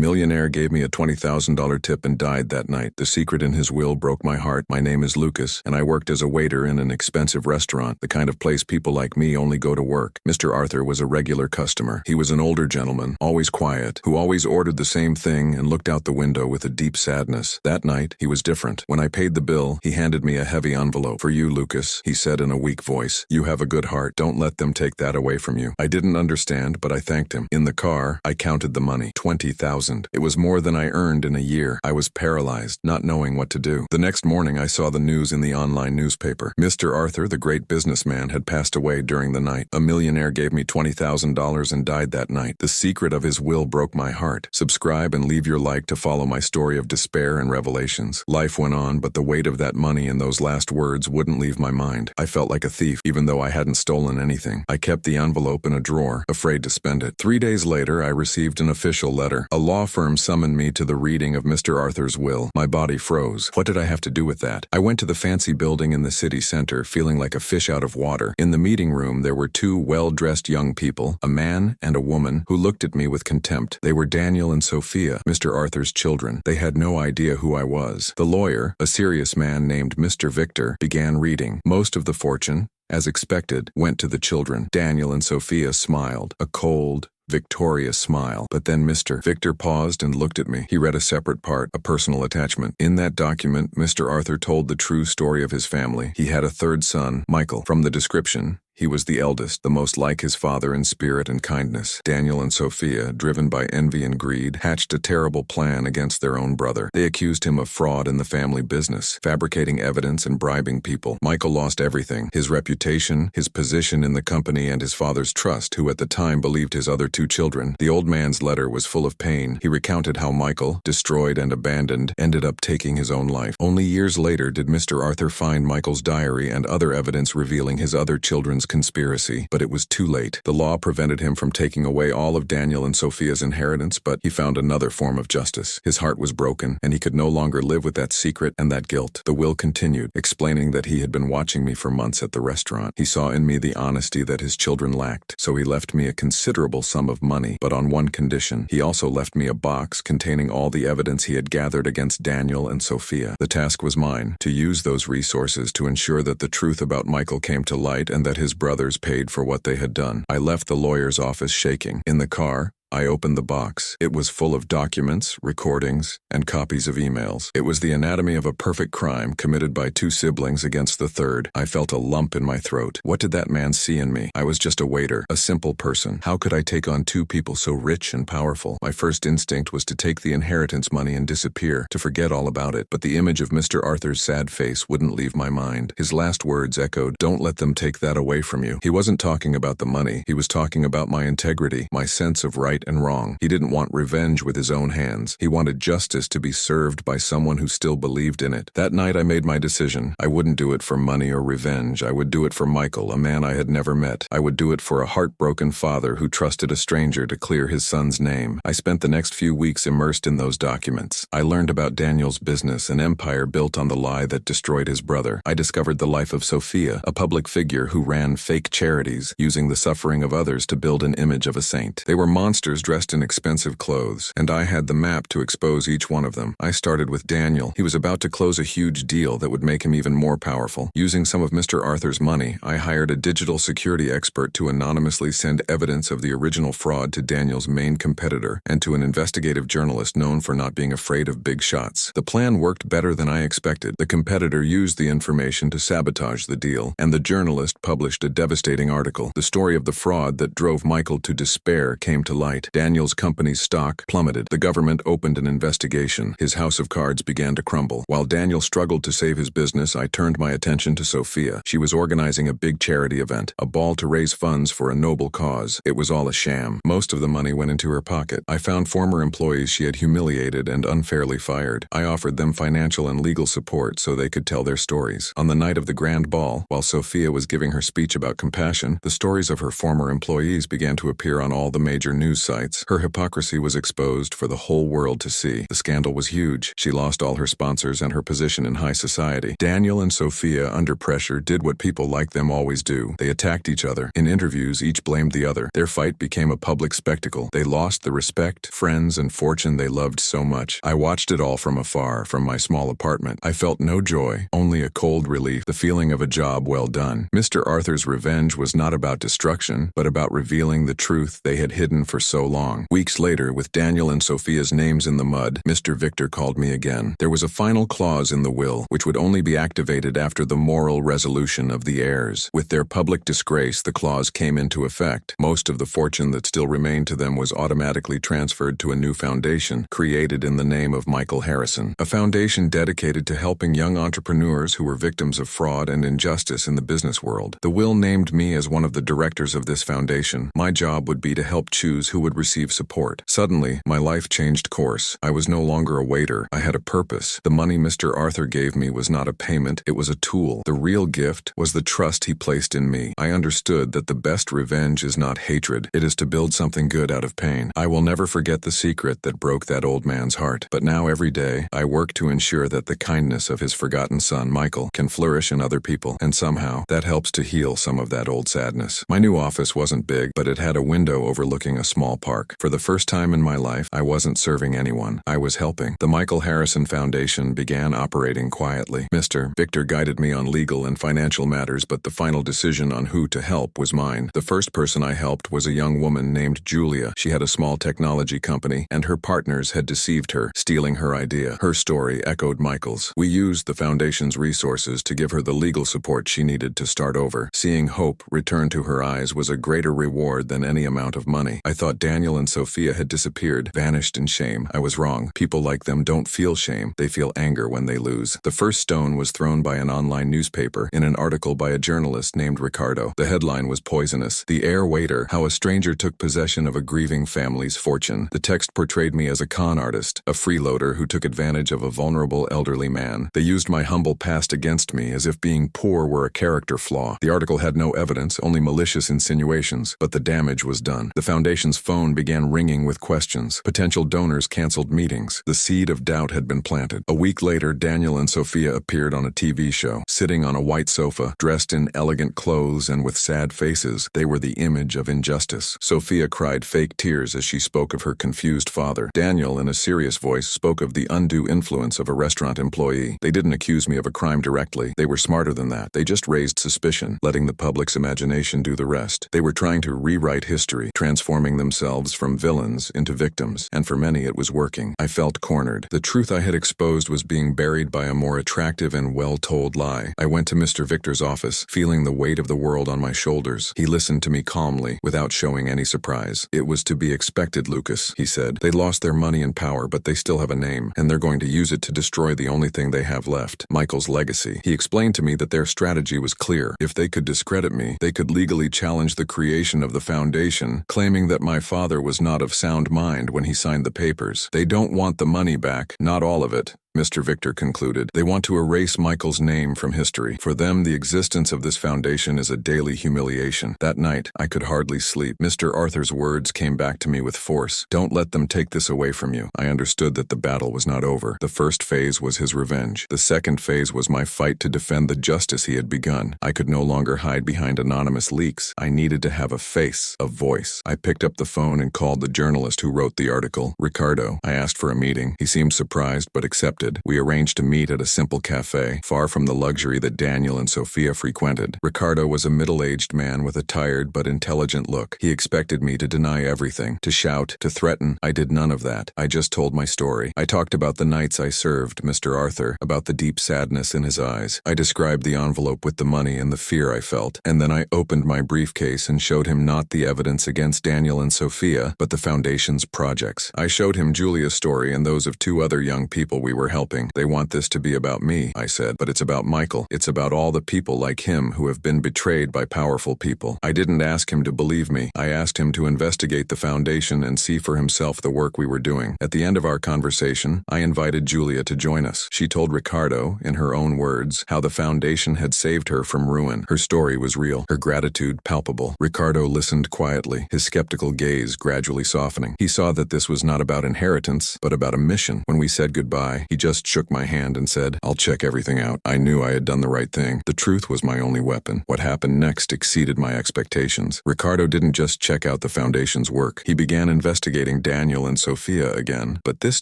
millionaire gave me a $20,000 tip and died that night. The secret in his will broke my heart. My name is Lucas, and I worked as a waiter in an expensive restaurant, the kind of place people like me only go to work. Mr. Arthur was a regular customer. He was an older gentleman, always quiet, who always ordered the same thing and looked out the window with a deep sadness. That night, he was different. When I paid the bill, he handed me a heavy envelope. "For you, Lucas," he said in a weak voice. "You have a good heart. Don't let them take that away from you." I didn't understand, but I thanked him. In the car, I counted the money. 20,000. It was more than I earned in a year. I was paralyzed, not knowing what to do. The next morning, I saw the news in the online newspaper. Mr. Arthur, the great businessman, had passed away during the night. A millionaire gave me $20,000 and died that night. The secret of his will broke my heart. Subscribe and leave your like to follow my story of despair and revelations. Life went on, but the weight of that money and those last words wouldn't leave my mind. I felt like a thief, even though I hadn't stolen anything. I kept the envelope in a drawer, afraid to spend it. 3 days later, I received an official letter. A law firm summoned me to the reading of Mr. Arthur's will. My body froze. What did I have to do with that? I went to the fancy building in the city center, feeling like a fish out of water. In the meeting room, there were two well-dressed young people, a man and a woman, who looked at me with contempt. They were Daniel and Sophia, Mr. Arthur's children. They had no idea who I was. The lawyer, a serious man named Mr. Victor, began reading. Most of the fortune, as expected, went to the children. Daniel and Sophia smiled, a cold, victorious smile. But then Mr. Victor paused and looked at me. He read a separate part, a personal attachment. In that document, Mr. Arthur told the true story of his family. He had a third son, Michael. From the description, he was the eldest, the most like his father in spirit and kindness. Daniel and Sophia, driven by envy and greed, hatched a terrible plan against their own brother. They accused him of fraud in the family business, fabricating evidence and bribing people. Michael lost everything: his reputation, his position in the company, and his father's trust, who at the time believed his other two children. The old man's letter was full of pain. He recounted how Michael, destroyed and abandoned, ended up taking his own life. Only years later did Mr. Arthur find Michael's diary and other evidence revealing his other children's conspiracy, but it was too late. The law prevented him from taking away all of Daniel and Sophia's inheritance, but he found another form of justice. His heart was broken, and he could no longer live with that secret and that guilt. The will continued, explaining that he had been watching me for months at the restaurant. He saw in me the honesty that his children lacked, so he left me a considerable sum of money, but on one condition. He also left me a box containing all the evidence he had gathered against Daniel and Sophia. The task was mine, to use those resources to ensure that the truth about Michael came to light and that his brothers paid for what they had done. I left the lawyer's office shaking. In the car, I opened the box. It was full of documents, recordings, and copies of emails. It was the anatomy of a perfect crime committed by two siblings against the third. I felt a lump in my throat. What did that man see in me? I was just a waiter, a simple person. How could I take on two people so rich and powerful? My first instinct was to take the inheritance money and disappear, to forget all about it. But the image of Mr. Arthur's sad face wouldn't leave my mind. His last words echoed, "Don't let them take that away from you." He wasn't talking about the money. He was talking about my integrity, my sense of right and wrong. He didn't want revenge with his own hands. He wanted justice to be served by someone who still believed in it. That night I made my decision. I wouldn't do it for money or revenge. I would do it for Michael, a man I had never met. I would do it for a heartbroken father who trusted a stranger to clear his son's name. I spent the next few weeks immersed in those documents. I learned about Daniel's business, an empire built on the lie that destroyed his brother. I discovered the life of Sophia, a public figure who ran fake charities, using the suffering of others to build an image of a saint. They were monsters dressed in expensive clothes, and I had the map to expose each one of them. I started with Daniel. He was about to close a huge deal that would make him even more powerful. Using some of Mr. Arthur's money, I hired a digital security expert to anonymously send evidence of the original fraud to Daniel's main competitor and to an investigative journalist known for not being afraid of big shots. The plan worked better than I expected. The competitor used the information to sabotage the deal, and the journalist published a devastating article. The story of the fraud that drove Michael to despair came to light. Daniel's company's stock plummeted. The government opened an investigation. His house of cards began to crumble. While Daniel struggled to save his business, I turned my attention to Sophia. She was organizing a big charity event, a ball to raise funds for a noble cause. It was all a sham. Most of the money went into her pocket. I found former employees she had humiliated and unfairly fired. I offered them financial and legal support so they could tell their stories. On the night of the grand ball, while Sophia was giving her speech about compassion, the stories of her former employees began to appear on all the major news websites. Her hypocrisy was exposed for the whole world to see. The scandal was huge. She lost all her sponsors and her position in high society. Daniel and Sophia, under pressure, did what people like them always do. They attacked each other. In interviews, each blamed the other. Their fight became a public spectacle. They lost the respect, friends, and fortune they loved so much. I watched it all from afar, from my small apartment. I felt no joy, only a cold relief, the feeling of a job well done. Mr. Arthur's revenge was not about destruction, but about revealing the truth they had hidden for so long. Weeks later, with Daniel and Sophia's names in the mud, Mr. Victor called me again. There was a final clause in the will, which would only be activated after the moral resolution of the heirs. With their public disgrace, the clause came into effect. Most of the fortune that still remained to them was automatically transferred to a new foundation, created in the name of Michael Harrison, a foundation dedicated to helping young entrepreneurs who were victims of fraud and injustice in the business world. The will named me as one of the directors of this foundation. My job would be to help choose who would receive support. Suddenly, my life changed course. I was no longer a waiter. I had a purpose. The money Mr. Arthur gave me was not a payment, it was a tool. The real gift was the trust he placed in me. I understood that the best revenge is not hatred, it is to build something good out of pain. I will never forget the secret that broke that old man's heart. But now every day, I work to ensure that the kindness of his forgotten son, Michael, can flourish in other people, and somehow, that helps to heal some of that old sadness. My new office wasn't big, but it had a window overlooking a small park. For the first time in my life, I wasn't serving anyone. I was helping. The Michael Harrison Foundation began operating quietly. Mr. Victor guided me on legal and financial matters, but the final decision on who to help was mine. The first person I helped was a young woman named Julia. She had a small technology company, and her partners had deceived her, stealing her idea. Her story echoed Michael's. We used the foundation's resources to give her the legal support she needed to start over. Seeing hope return to her eyes was a greater reward than any amount of money. I thought Daniel and Sophia had disappeared, vanished in shame. I was wrong. People like them don't feel shame. They feel anger when they lose. The first stone was thrown by an online newspaper in an article by a journalist named Ricardo. The headline was poisonous. The Air Waiter, How a Stranger Took Possession of a Grieving Family's Fortune. The text portrayed me as a con artist, a freeloader who took advantage of a vulnerable elderly man. They used my humble past against me as if being poor were a character flaw. The article had no evidence, only malicious insinuations, but the damage was done. The foundation's phone began ringing with questions. Potential donors canceled meetings. The seed of doubt had been planted. A week later, Daniel and Sophia appeared on a TV show. Sitting on a white sofa, dressed in elegant clothes and with sad faces, they were the image of injustice. Sophia cried fake tears as she spoke of her confused father. Daniel, in a serious voice, spoke of the undue influence of a restaurant employee. They didn't accuse me of a crime directly. They were smarter than that. They just raised suspicion, letting the public's imagination do the rest. They were trying to rewrite history, transforming themselves from villains into victims, and for many it was working. I felt cornered. The truth I had exposed was being buried by a more attractive and well-told lie. I went to Mr. Victor's office, feeling the weight of the world on my shoulders. He listened to me calmly, without showing any surprise. It was to be expected, Lucas, he said. They lost their money and power, but they still have a name, and they're going to use it to destroy the only thing they have left, Michael's legacy. He explained to me that their strategy was clear. If they could discredit me, they could legally challenge the creation of the foundation, claiming that my father was not of sound mind when he signed the papers. They don't want the money back, not all of it, Mr. Victor concluded. They want to erase Michael's name from history. For them, the existence of this foundation is a daily humiliation. That night, I could hardly sleep. Mr. Arthur's words came back to me with force. Don't let them take this away from you. I understood that the battle was not over. The first phase was his revenge. The second phase was my fight to defend the justice he had begun. I could no longer hide behind anonymous leaks. I needed to have a face, a voice. I picked up the phone and called the journalist who wrote the article, Ricardo. I asked for a meeting. He seemed surprised but accepted. We arranged to meet at a simple cafe, far from the luxury that Daniel and Sophia frequented. Ricardo was a middle-aged man with a tired but intelligent look. He expected me to deny everything, to shout, to threaten. I did none of that. I just told my story. I talked about the nights I served Mr. Arthur, about the deep sadness in his eyes. I described the envelope with the money and the fear I felt, and then I opened my briefcase and showed him not the evidence against Daniel and Sophia, but the foundation's projects. I showed him Julia's story and those of two other young people we were helping. They want this to be about me, I said. But it's about Michael. It's about all the people like him who have been betrayed by powerful people. I didn't ask him to believe me. I asked him to investigate the foundation and see for himself the work we were doing. At the end of our conversation, I invited Julia to join us. She told Ricardo, in her own words, how the foundation had saved her from ruin. Her story was real, her gratitude palpable. Ricardo listened quietly, his skeptical gaze gradually softening. He saw that this was not about inheritance, but about a mission. When we said goodbye, he just shook my hand and said, "I'll check everything out." I knew I had done the right thing. The truth was my only weapon. What happened next exceeded my expectations. Ricardo didn't just check out the foundation's work. He began investigating Daniel and Sophia again, but this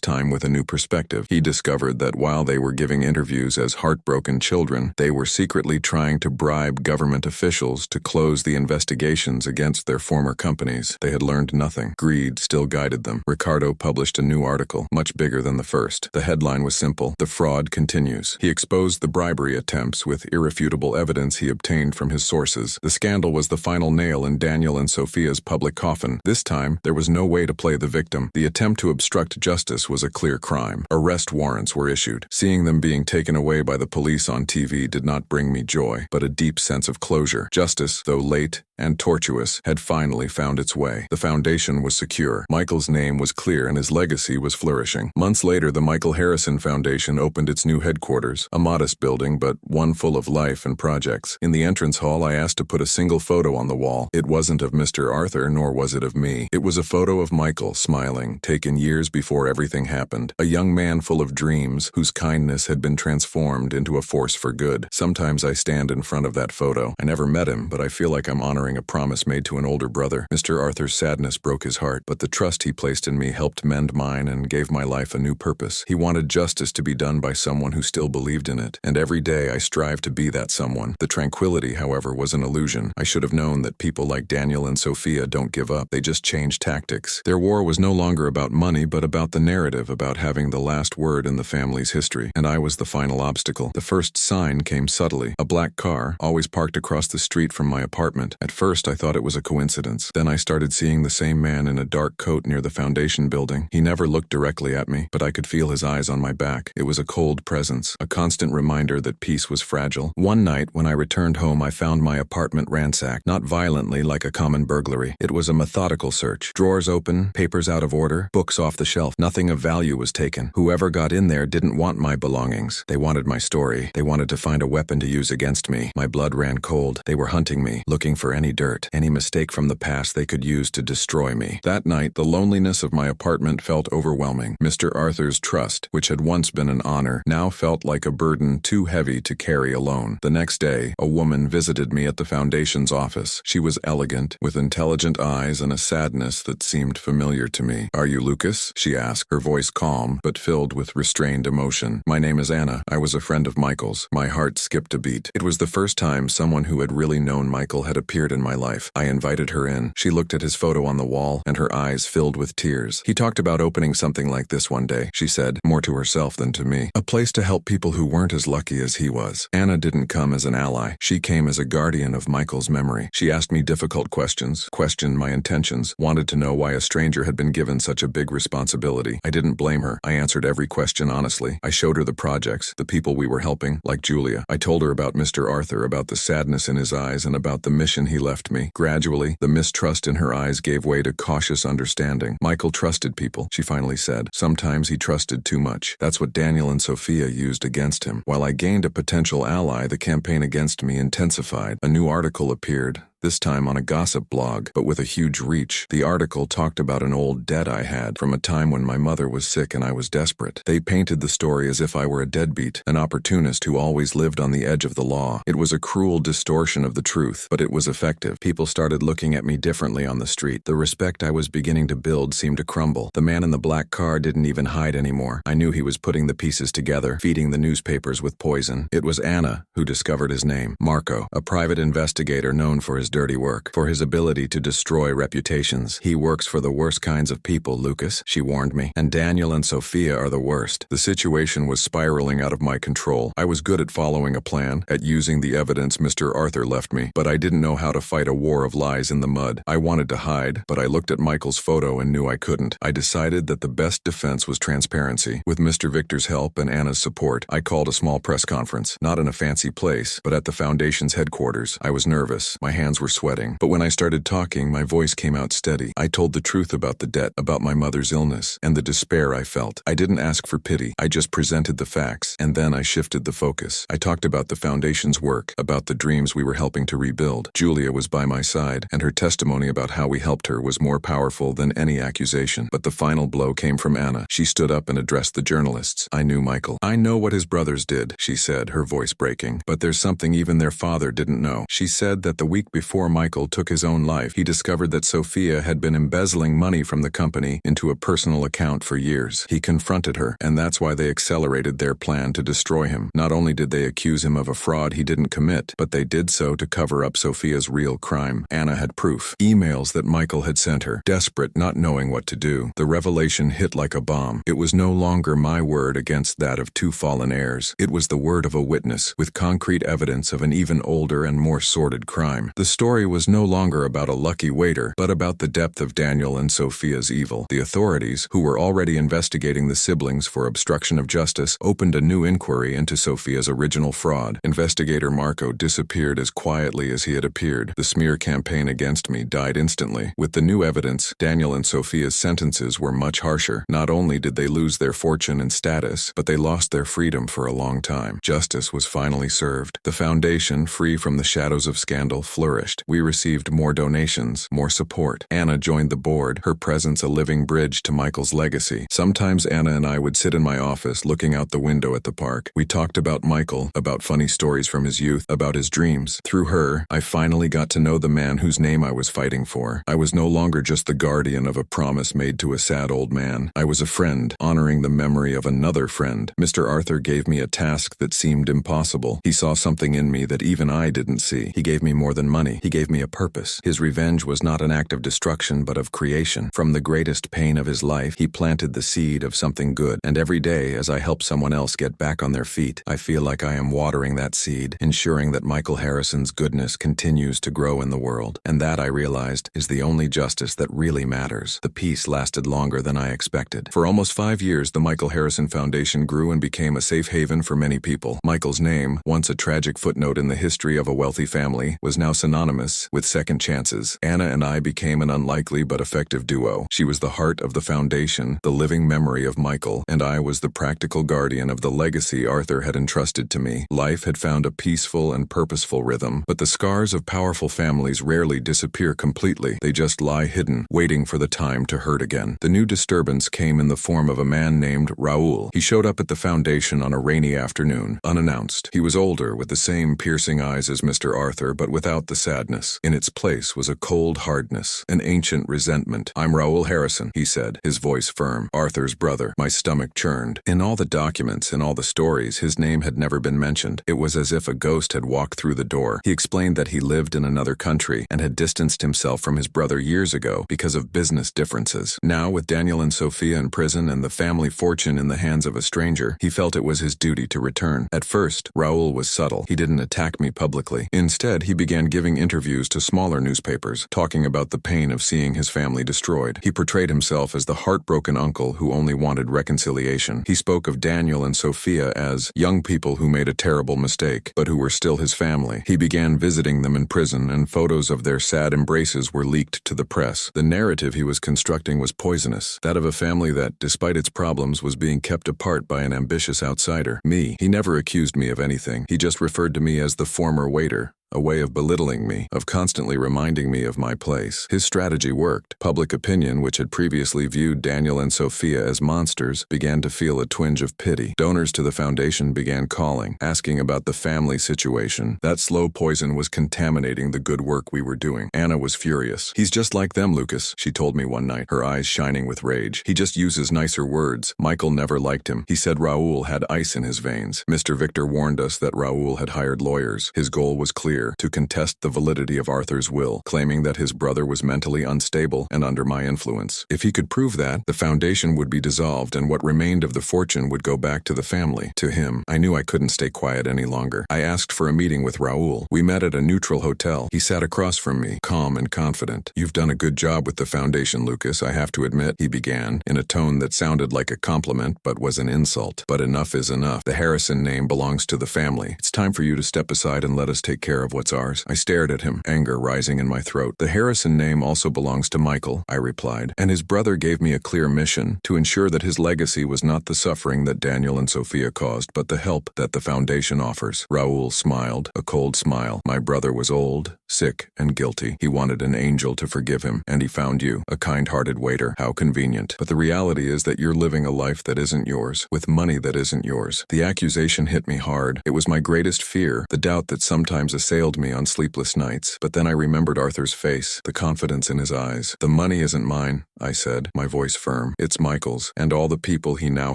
time with a new perspective. He discovered that while they were giving interviews as heartbroken children, they were secretly trying to bribe government officials to close the investigations against their former companies. They had learned nothing. Greed still guided them. Ricardo published a new article, much bigger than the first. The headline was simple: "The fraud continues." He exposed the bribery attempts with irrefutable evidence he obtained from his sources. The scandal was the final nail in Daniel and Sophia's public coffin. This time, there was no way to play the victim. The attempt to obstruct justice was a clear crime. Arrest warrants were issued. Seeing them being taken away by the police on TV did not bring me joy, but a deep sense of closure. Justice, though late and tortuous, had finally found its way. The foundation was secure. Michael's name was clear and his legacy was flourishing. Months later, the Michael Harrison Foundation opened its new headquarters, a modest building, but one full of life and projects. In the entrance hall, I asked to put a single photo on the wall. It wasn't of Mr. Arthur, nor was it of me. It was a photo of Michael, smiling, taken years before everything happened. A young man full of dreams, whose kindness had been transformed into a force for good. Sometimes I stand in front of that photo. I never met him, but I feel like I'm honoring a promise made to an older brother. Mr. Arthur's sadness broke his heart, but the trust he placed in me helped mend mine and gave my life a new purpose. He wanted justice to be done by someone who still believed in it, and every day I strive to be that someone. The tranquility, however, was an illusion. I should have known that people like Daniel and Sophia don't give up. They just change tactics. Their war was no longer about money, but about the narrative, about having the last word in the family's history. And I was the final obstacle. The first sign came subtly. A black car, always parked across the street from my apartment. At first, I thought it was a coincidence. Then I started seeing the same man in a dark coat near the foundation building. He never looked directly at me, but I could feel his eyes on my back. It was a cold presence, a constant reminder that peace was fragile. One night, when I returned home, I found my apartment ransacked, not violently like a common burglary. It was a methodical search. Drawers open, papers out of order, books off the shelf. Nothing of value was taken. Whoever got in there didn't want my belongings. They wanted my story. They wanted to find a weapon to use against me. My blood ran cold. They were hunting me, looking for any dirt, any mistake from the past they could use to destroy me. That night, the loneliness of my apartment felt overwhelming. Mr. Arthur's trust, which had once been an honor, now felt like a burden too heavy to carry alone. The next day, a woman visited me at the foundation's office. She was elegant, with intelligent eyes and a sadness that seemed familiar to me. "Are you Lucas?" she asked, her voice calm, but filled with restrained emotion. "My name is Anna. I was a friend of Michael's." My heart skipped a beat. It was the first time someone who had really known Michael had appeared in my life. I invited her in. She looked at his photo on the wall, and her eyes filled with tears. "He talked about opening something like this one day," she said, more to herself than to me. "A place to help people who weren't as lucky as he was." Anna didn't come as an ally. She came as a guardian of Michael's memory. She asked me difficult questions, questioned my intentions, wanted to know why a stranger had been given such a big responsibility. I didn't blame her. I answered every question honestly. I showed her the projects, the people we were helping, like Julia. I told her about Mr. Arthur, about the sadness in his eyes, and about the mission he left me. Gradually, the mistrust in her eyes gave way to cautious understanding. "Michael trusted people," she finally said. "Sometimes he trusted too much. That's what Daniel and Sophia used against him. While I gained a potential ally, the campaign against me intensified. A new article appeared, this time on a gossip blog, but with a huge reach. The article talked about an old debt I had from a time when my mother was sick and I was desperate. They painted the story as if I were a deadbeat, an opportunist who always lived on the edge of the law. It was a cruel distortion of the truth, but it was effective. People started looking at me differently on the street. The respect I was beginning to build seemed to crumble. The man in the black car didn't even hide anymore. I knew he was putting the pieces together, feeding the newspapers with poison. It was Anna who discovered his name, Marco, a private investigator known for his his dirty work, for his ability to destroy reputations. He works for the worst kinds of people, Lucas, she warned me. And Daniel and Sophia are the worst. The situation was spiraling out of my control. I was good at following a plan, at using the evidence Mr. Arthur left me, but I didn't know how to fight a war of lies in the mud. I wanted to hide, but I looked at Michael's photo and knew I couldn't. I decided that the best defense was transparency. With Mr. Victor's help and Anna's support, I called a small press conference, not in a fancy place, but at the foundation's headquarters. I was nervous. My hands were sweating. But when I started talking, my voice came out steady. I told the truth about the debt, about my mother's illness, and the despair I felt. I didn't ask for pity. I just presented the facts, and then I shifted the focus. I talked about the foundation's work, about the dreams we were helping to rebuild. Julia was by my side, and her testimony about how we helped her was more powerful than any accusation. But the final blow came from Anna. She stood up and addressed the journalists. I knew Michael. I know what his brothers did, she said, her voice breaking. But there's something even their father didn't know. She said that the week before Michael took his own life, he discovered that Sophia had been embezzling money from the company into a personal account for years. He confronted her, and that's why they accelerated their plan to destroy him. Not only did they accuse him of a fraud he didn't commit, but they did so to cover up Sophia's real crime. Anna had proof. Emails that Michael had sent her. Desperate, not knowing what to do. The revelation hit like a bomb. It was no longer my word against that of two fallen heirs. It was the word of a witness, with concrete evidence of an even older and more sordid crime. The story was no longer about a lucky waiter, but about the depth of Daniel and Sophia's evil. The authorities, who were already investigating the siblings for obstruction of justice, opened a new inquiry into Sophia's original fraud. Investigator Marco disappeared as quietly as he had appeared. The smear campaign against me died instantly. With the new evidence, Daniel and Sophia's sentences were much harsher. Not only did they lose their fortune and status, but they lost their freedom for a long time. Justice was finally served. The foundation, free from the shadows of scandal, flourished. We received more donations, more support. Anna joined the board, her presence a living bridge to Michael's legacy. Sometimes Anna and I would sit in my office looking out the window at the park. We talked about Michael, about funny stories from his youth, about his dreams. Through her, I finally got to know the man whose name I was fighting for. I was no longer just the guardian of a promise made to a sad old man. I was a friend, honoring the memory of another friend. Mr. Arthur gave me a task that seemed impossible. He saw something in me that even I didn't see. He gave me more than money. He gave me a purpose. His revenge was not an act of destruction, but of creation. From the greatest pain of his life, he planted the seed of something good. And every day, as I help someone else get back on their feet, I feel like I am watering that seed, ensuring that Michael Harrison's goodness continues to grow in the world. And that, I realized, is the only justice that really matters. The peace lasted longer than I expected. For almost 5 years, the Michael Harrison Foundation grew and became a safe haven for many people. Michael's name, once a tragic footnote in the history of a wealthy family, was now synonymous with second chances. Anna and I became an unlikely but effective duo. She was the heart of the foundation, the living memory of Michael, and I was the practical guardian of the legacy Arthur had entrusted to me. Life had found a peaceful and purposeful rhythm, but the scars of powerful families rarely disappear completely. They just lie hidden, waiting for the time to hurt again. The new disturbance came in the form of a man named Raoul. He showed up at the foundation on a rainy afternoon, unannounced. He was older, with the same piercing eyes as Mr. Arthur, but without the sadness. In its place was a cold hardness, an ancient resentment. "I'm Raoul Harrison," he said, his voice firm. "Arthur's brother." My stomach churned. In all the documents, in all the stories, his name had never been mentioned. It was as if a ghost had walked through the door. He explained that he lived in another country and had distanced himself from his brother years ago because of business differences. Now, with Daniel and Sophia in prison and the family fortune in the hands of a stranger, he felt it was his duty to return. At first, Raoul was subtle. He didn't attack me publicly. Instead, he began giving interviews to smaller newspapers, talking about the pain of seeing his family destroyed. He portrayed himself as the heartbroken uncle who only wanted reconciliation. He spoke of Daniel and Sophia as young people who made a terrible mistake, but who were still his family. He began visiting them in prison, and photos of their sad embraces were leaked to the press. The narrative he was constructing was poisonous, that of a family that, despite its problems, was being kept apart by an ambitious outsider. Me. He never accused me of anything. He just referred to me as the former waiter. A way of belittling me, of constantly reminding me of my place. His strategy worked. Public opinion, which had previously viewed Daniel and Sophia as monsters, began to feel a twinge of pity. Donors to the foundation began calling, asking about the family situation. That slow poison was contaminating the good work we were doing. Anna was furious. "He's just like them, Lucas," she told me one night, her eyes shining with rage. "He just uses nicer words. Michael never liked him. He said Raoul had ice in his veins." Mr. Victor warned us that Raoul had hired lawyers. His goal was clear. here to contest the validity of Arthur's will, claiming that his brother was mentally unstable and under my influence. If he could prove that, the foundation would be dissolved and what remained of the fortune would go back to the family. To him, I knew I couldn't stay quiet any longer. I asked for a meeting with Raoul. We met at a neutral hotel. He sat across from me, calm and confident. "You've done a good job with the foundation, Lucas, I have to admit," he began, in a tone that sounded like a compliment but was an insult. "But enough is enough. The Harrison name belongs to the family. It's time for you to step aside and let us take care of what's ours." I stared at him, anger rising in my throat. "The Harrison name also belongs to Michael," I replied, "and his brother gave me a clear mission to ensure that his legacy was not the suffering that Daniel and Sophia caused, but the help that the foundation offers." Raoul smiled, a cold smile. "My brother was old, sick, and guilty. He wanted an angel to forgive him, and he found you, a kind-hearted waiter. How convenient. But the reality is that you're living a life that isn't yours, with money that isn't yours." The accusation hit me hard. It was my greatest fear, the doubt that sometimes assailed me on sleepless nights. But then I remembered Arthur's face, the confidence in his eyes. "The money isn't mine," I said, my voice firm. "It's Michael's, and all the people he now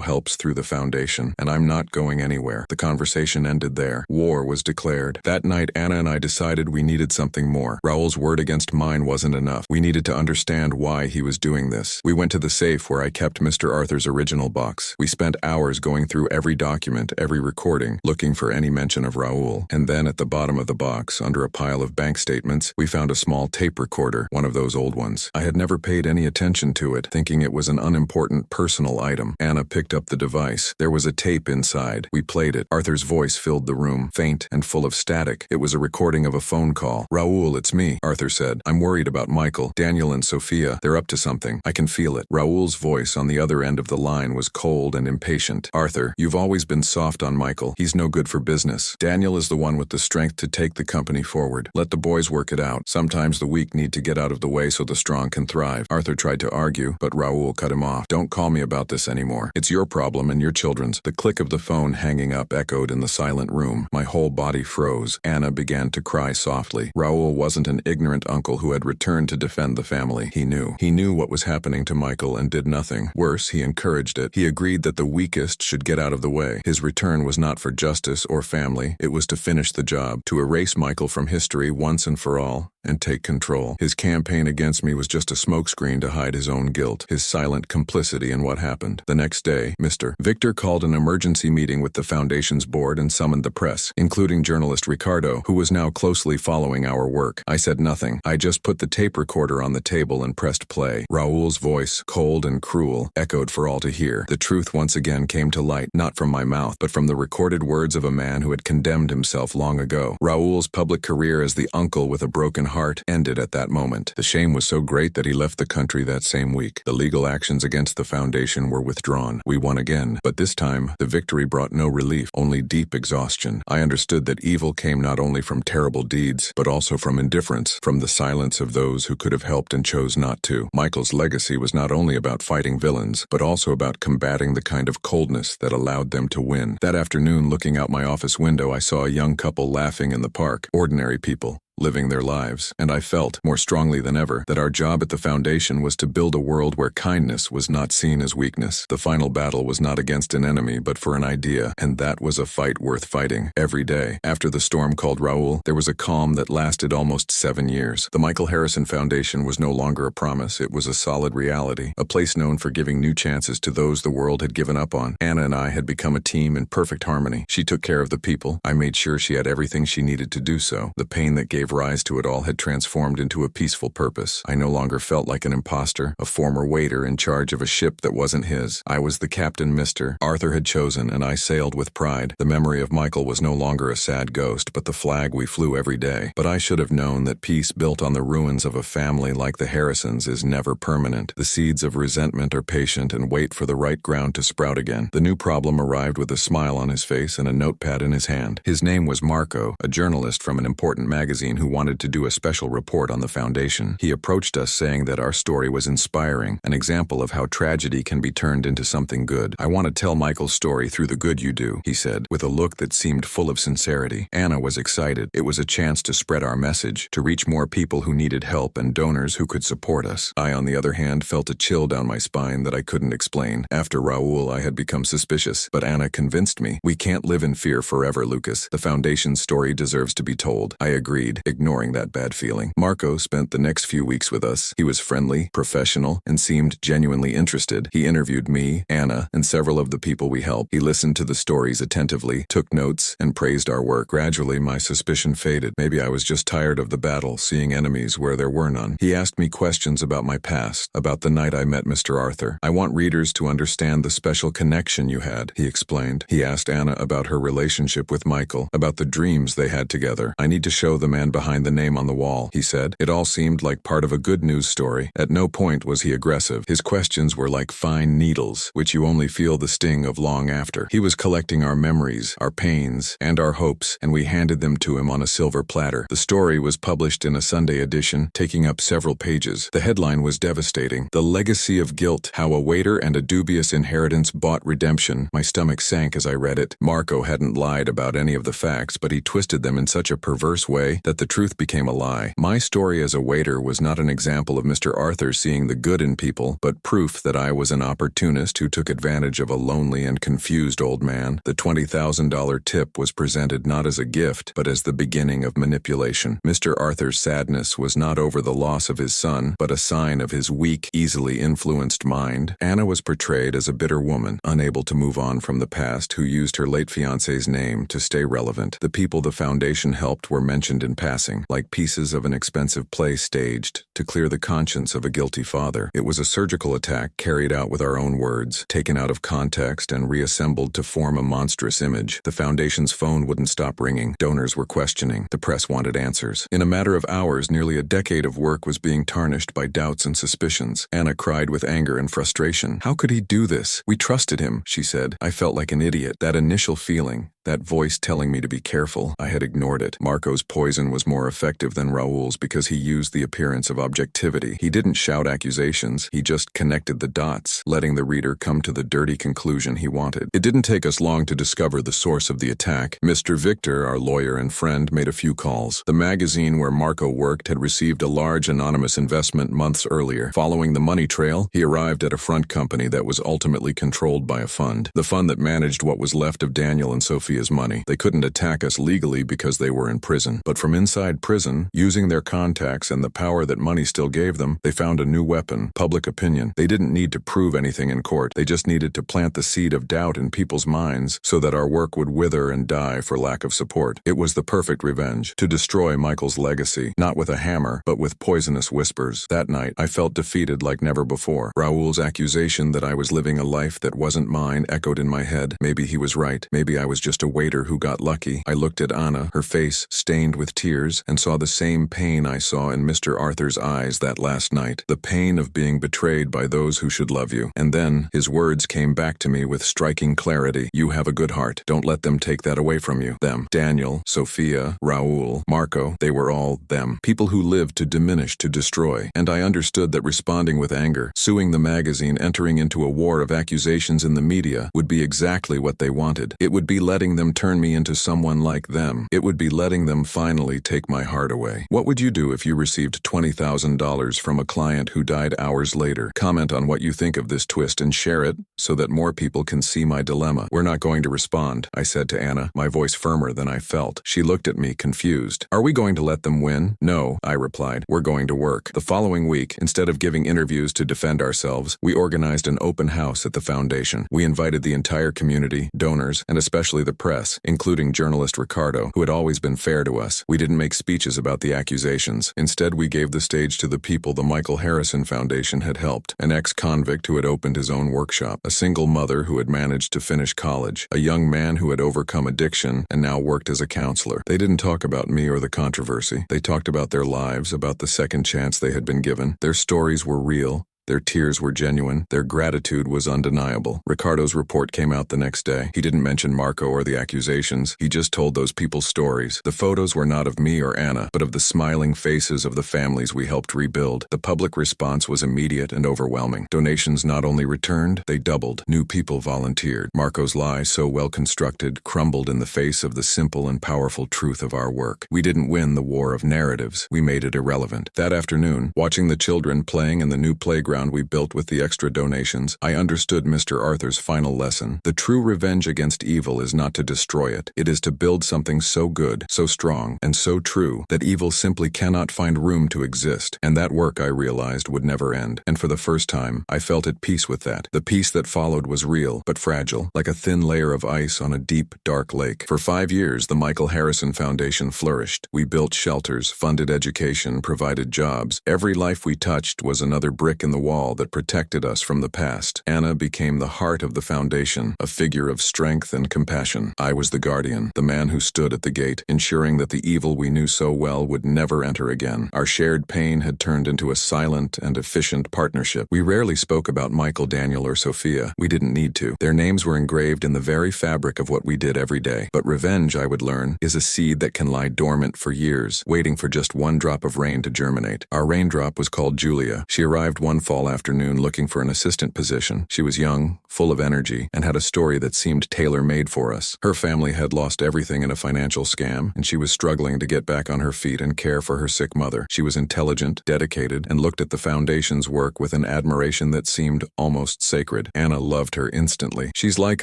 helps through the foundation, and I'm not going anywhere." The conversation ended there. War was declared. That night, Anna and I decided we needed something more. Raoul's word against mine wasn't enough. We needed to understand why he was doing this. We went to the safe where I kept Mr. Arthur's original box. We spent hours going through every document, every recording, looking for any mention of Raoul. And then at the bottom of the box, under a pile of bank statements, we found a small tape recorder, one of those old ones. I had never paid any attention to it, thinking it was an unimportant personal item. Anna picked up the device. There was a tape inside. We played it. Arthur's voice filled the room, faint and full of static. It was a recording of a phone call. "Raoul, it's me," Arthur said. "I'm worried about Michael, Daniel and Sophia. They're up to something. I can feel it." Raoul's voice on the other end of the line was cold and impatient. "Arthur, you've always been soft on Michael. He's no good for business. Daniel is the one with the strength to take the company forward. Let the boys work it out. Sometimes the weak need to get out of the way so the strong can thrive." Arthur tried to argue, but Raoul cut him off. "Don't call me about this anymore. It's your problem and your children's." The click of the phone hanging up echoed in the silent room. My whole body froze. Anna began to cry softly. Raoul wasn't an ignorant uncle who had returned to defend the family. He knew. He knew what was happening to Michael and did nothing. Worse, he encouraged it. He agreed that the weakest should get out of the way. His return was not for justice or family. It was to finish the job, to erase Michael from history once and for all, and take control. His campaign against me was just a smokescreen to hide his own guilt, his silent complicity in what happened. The next day, Mr. Victor called an emergency meeting with the foundation's board and summoned the press, including journalist Ricardo, who was now closely following our work. I said nothing. I just put the tape recorder on the table and pressed play. Raoul's voice, cold and cruel, echoed for all to hear. The truth once again came to light, not from my mouth, but from the recorded words of a man who had condemned himself long ago. Raoul's public career as the uncle with a broken heart ended at that moment. The shame was so great that he left the country that same week. The legal actions against the foundation were withdrawn. We won again, but this time, the victory brought no relief, only deep exhaustion. I understood that evil came not only from terrible deeds, but also from indifference, from the silence of those who could have helped and chose not to. Michael's legacy was not only about fighting villains, but also about combating the kind of coldness that allowed them to win. That afternoon, looking out my office window, I saw a young couple laughing in the park. Ordinary people, living their lives, and I felt, more strongly than ever, that our job at the foundation was to build a world where kindness was not seen as weakness. The final battle was not against an enemy, but for an idea, and that was a fight worth fighting, every day. After the storm called Raoul, there was a calm that lasted almost 7 years. The Michael Harrison Foundation was no longer a promise, it was a solid reality, a place known for giving new chances to those the world had given up on. Anna and I had become a team in perfect harmony. She took care of the people. I made sure she had everything she needed to do so. The pain that gave rise to it all had transformed into a peaceful purpose. I no longer felt like an imposter, a former waiter in charge of a ship that wasn't his. I was the captain Mr. Arthur had chosen, and I sailed with pride. The memory of Michael was no longer a sad ghost, but the flag we flew every day. But I should have known that peace built on the ruins of a family like the Harrisons is never permanent. The seeds of resentment are patient and wait for the right ground to sprout again. The new problem arrived with a smile on his face and a notepad in his hand. His name was Marco, a journalist from an important magazine magazine who wanted to do a special report on the foundation. He approached us saying that our story was inspiring, an example of how tragedy can be turned into something good. "I want to tell Michael's story through the good you do," he said, with a look that seemed full of sincerity. Anna was excited. It was a chance to spread our message, to reach more people who needed help and donors who could support us. I, on the other hand, felt a chill down my spine that I couldn't explain. After Raoul, I had become suspicious, but Anna convinced me. "We can't live in fear forever, Lucas. The foundation's story deserves to be told." I agreed, ignoring that bad feeling. Marco spent the next few weeks with us. He was friendly, professional, and seemed genuinely interested. He interviewed me, Anna, and several of the people we helped. He listened to the stories attentively, took notes, and praised our work. Gradually, my suspicion faded. Maybe I was just tired of the battle, seeing enemies where there were none. He asked me questions about my past, about the night I met Mr. Arthur. "I want readers to understand the special connection you had," he explained. He asked Anna about her relationship with Michael, about the dreams they had together. "I need to show the man behind the name on the wall," he said. It all seemed like part of a good news story. At no point was he aggressive. His questions were like fine needles, which you only feel the sting of long after. He was collecting our memories, our pains, and our hopes, and we handed them to him on a silver platter. The story was published in a Sunday edition, taking up several pages. The headline was devastating. "The Legacy of Guilt: How a Waiter and a Dubious Inheritance Bought Redemption." My stomach sank as I read it. Marco hadn't lied about any of the facts, but he twisted them in such a perverse way that the truth became a lie. My story as a waiter was not an example of Mr. Arthur seeing the good in people, but proof that I was an opportunist who took advantage of a lonely and confused old man. The $20,000 tip was presented not as a gift, but as the beginning of manipulation. Mr. Arthur's sadness was not over the loss of his son, but a sign of his weak, easily influenced mind. Anna was portrayed as a bitter woman, unable to move on from the past, who used her late fiancé's name to stay relevant. The people the foundation helped were mentioned in passing, like pieces of an expensive play staged to clear the conscience of a guilty father. It was a surgical attack carried out with our own words, taken out of context and reassembled to form a monstrous image. The foundation's phone wouldn't stop ringing. Donors were questioning. The press wanted answers. In a matter of hours, nearly a decade of work was being tarnished by doubts and suspicions. Anna cried with anger and frustration. "How could he do this? We trusted him," she said. I felt like an idiot. That initial feeling, that voice telling me to be careful, I had ignored it. Marco's poison was more effective than Raoul's because he used the appearance of objectivity. He didn't shout accusations, he just connected the dots, letting the reader come to the dirty conclusion he wanted. It didn't take us long to discover the source of the attack. Mr. Victor, our lawyer and friend, made a few calls. The magazine where Marco worked had received a large anonymous investment months earlier. Following the money trail, he arrived at a front company that was ultimately controlled by a fund. The fund that managed what was left of Daniel and Sophia's money. They couldn't attack us legally because they were in prison. But from inside prison, using their contacts and the power that money still gave them, they found a new weapon: public opinion. They didn't need to prove anything in court. They just needed to plant the seed of doubt in people's minds so that our work would wither and die for lack of support. It was the perfect revenge, to destroy Michael's legacy, not with a hammer, but with poisonous whispers. That night, I felt defeated like never before. Raoul's accusation that I was living a life that wasn't mine echoed in my head. Maybe he was right. Maybe I was just a waiter who got lucky. I looked at Anna, her face stained with tears, and saw the same pain I saw in Mr. Arthur's eyes that last night. The pain of being betrayed by those who should love you. And then, his words came back to me with striking clarity. "You have a good heart. Don't let them take that away from you." Them. Daniel, Sophia, Raoul, Marco, they were all them. People who lived to diminish, to destroy. And I understood that responding with anger, suing the magazine, entering into a war of accusations in the media, would be exactly what they wanted. It would be letting them turn me into someone like them. It would be letting them finally take my heart away. What would you do if you received $20,000 from a client who died hours later? Comment on what you think of this twist and share it so that more people can see my dilemma. "We're not going to respond," I said to Anna, my voice firmer than I felt. She looked at me, confused. "Are we going to let them win?" "No," I replied. "We're going to work." The following week, instead of giving interviews to defend ourselves, we organized an open house at the foundation. We invited the entire community, donors, and especially the press, including journalist Ricardo, who had always been fair to us. We didn't make speeches about the accusations. Instead, we gave the stage to the people the Michael Harrison Foundation had helped: an ex-convict who had opened his own workshop, a single mother who had managed to finish college, a young man who had overcome addiction and now worked as a counselor. They didn't talk about me or the controversy. They talked about their lives, about the second chance they had been given. Their stories were real, Their tears were genuine. Their gratitude was undeniable. Ricardo's report came out the next day. He didn't mention Marco or the accusations. He just told those people stories. The photos were not of me or Anna, but of the smiling faces of the families we helped rebuild. The public response was immediate and overwhelming. Donations not only returned, they doubled. New people volunteered. Marco's lie, so well constructed, crumbled in the face of the simple and powerful truth of our work. We didn't win the war of narratives. We made it irrelevant. That afternoon, watching the children playing in the new playground we built with the extra donations, I understood Mr. Arthur's final lesson. The true revenge against evil is not to destroy it. It is to build something so good, so strong, and so true that evil simply cannot find room to exist. And that work, I realized, would never end. And for the first time, I felt at peace with that. The peace that followed was real, but fragile, like a thin layer of ice on a deep, dark lake. For 5 years, the Michael Harrison Foundation flourished. We built shelters, funded education, provided jobs. Every life we touched was another brick in the wall that protected us from the past. Anna became the heart of the foundation, a figure of strength and compassion. I was the guardian, the man who stood at the gate, ensuring that the evil we knew so well would never enter again. Our shared pain had turned into a silent and efficient partnership. We rarely spoke about Michael, Daniel, or Sophia. We didn't need to. Their names were engraved in the very fabric of what we did every day. But revenge, I would learn, is a seed that can lie dormant for years, waiting for just one drop of rain to germinate. Our raindrop was called Julia. She arrived one fall afternoon looking for an assistant position. She was young, full of energy, and had a story that seemed tailor-made for us. Her family had lost everything in a financial scam, and she was struggling to get back on her feet and care for her sick mother. She was intelligent, dedicated, and looked at the foundation's work with an admiration that seemed almost sacred. Anna loved her instantly. "She's like